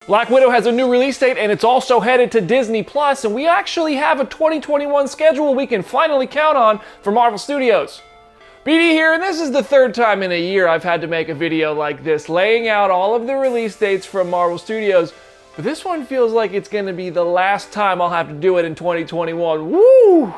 Black Widow has a new release date and it's also headed to Disney+, and we actually have a 2021 schedule we can finally count on for Marvel Studios. BD here, and this is the third time in a year I've had to make a video like this, laying out all of the release dates from Marvel Studios, but this one feels like it's gonna be the last time I'll have to do it in 2021. Woo!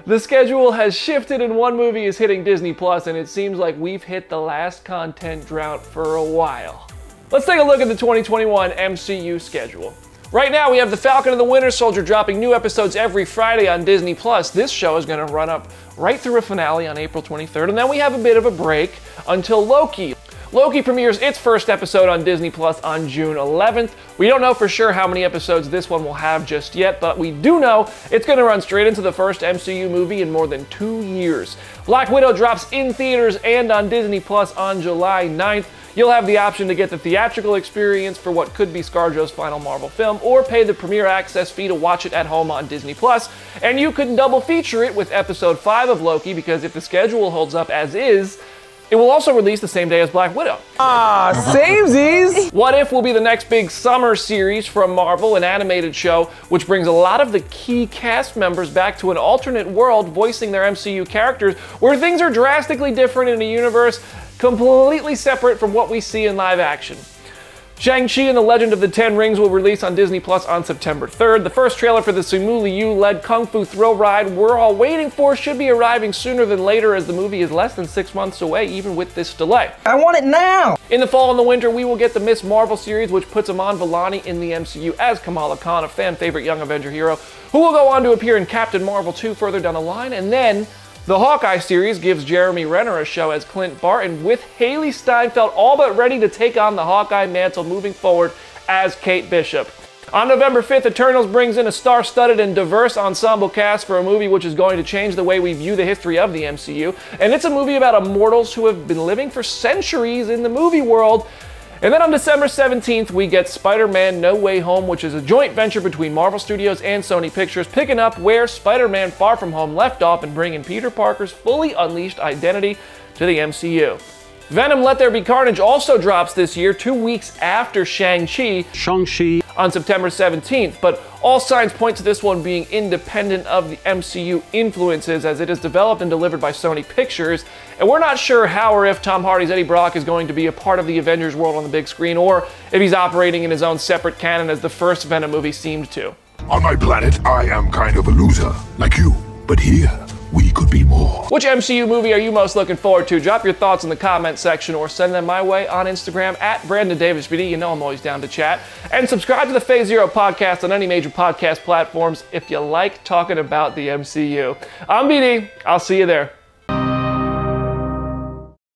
The schedule has shifted and one movie is hitting Disney+, and it seems like we've hit the last content drought for a while. Let's take a look at the 2021 MCU schedule. Right now we have The Falcon and the Winter Soldier dropping new episodes every Friday on Disney+. This show is going to run up right through a finale on April 23rd, and then we have a bit of a break until Loki. Loki premieres its first episode on Disney Plus on June 11th. We don't know for sure how many episodes this one will have just yet, but we do know it's going to run straight into the first MCU movie in more than 2 years. Black Widow drops in theaters and on Disney Plus on July 9th. You'll have the option to get the theatrical experience for what could be ScarJo's final Marvel film, or pay the premiere access fee to watch it at home on Disney Plus. And you can double feature it with episode 5 of Loki, because if the schedule holds up as is, it will also release the same day as Black Widow. Ah, samesies! What If will be the next big summer series from Marvel, an animated show which brings a lot of the key cast members back to an alternate world voicing their MCU characters, where things are drastically different in a universe completely separate from what we see in live action. ShangChi and the Legend of the Ten Rings will release on Disney Plus on September 3rd. The first trailer for the Simu Liu-led Kung Fu thrill ride we're all waiting for should be arriving sooner than later, as the movie is less than 6 months away even with this delay. I want it now! In the fall and the winter, we will get the Miss Marvel series, which puts Iman Vellani in the MCU as Kamala Khan, a fan-favorite young Avenger hero, who will go on to appear in Captain Marvel 2 further down the line. And then the Hawkeye series gives Jeremy Renner a show as Clint Barton, with Haley Steinfeld all but ready to take on the Hawkeye mantle moving forward as Kate Bishop. On November 5th, Eternals brings in a star-studded and diverse ensemble cast for a movie which is going to change the way we view the history of the MCU. And it's a movie about immortals who have been living for centuries in the movie world. And then on December 17th, we get SpiderMan No Way Home, which is a joint venture between Marvel Studios and Sony Pictures, picking up where Spider-Man Far From Home left off and bringing Peter Parker's fully unleashed identity to the MCU. Venom Let There Be Carnage also drops this year, 2 weeks after ShangChi on September 17th, but all signs point to this one being independent of the MCU influences, as it is developed and delivered by Sony Pictures, and we're not sure how or if Tom Hardy's Eddie Brock is going to be a part of the Avengers world on the big screen, or if he's operating in his own separate canon as the first Venom movie seemed to. On my planet, I am kind of a loser, like you, but here, we could be more. Which MCU movie are you most looking forward to? Drop your thoughts in the comment section or send them my way on Instagram at BrandonDavisBD. You know I'm always down to chat. And subscribe to the Phase Zero podcast on any major podcast platforms if you like talking about the MCU. I'm BD. I'll see you there.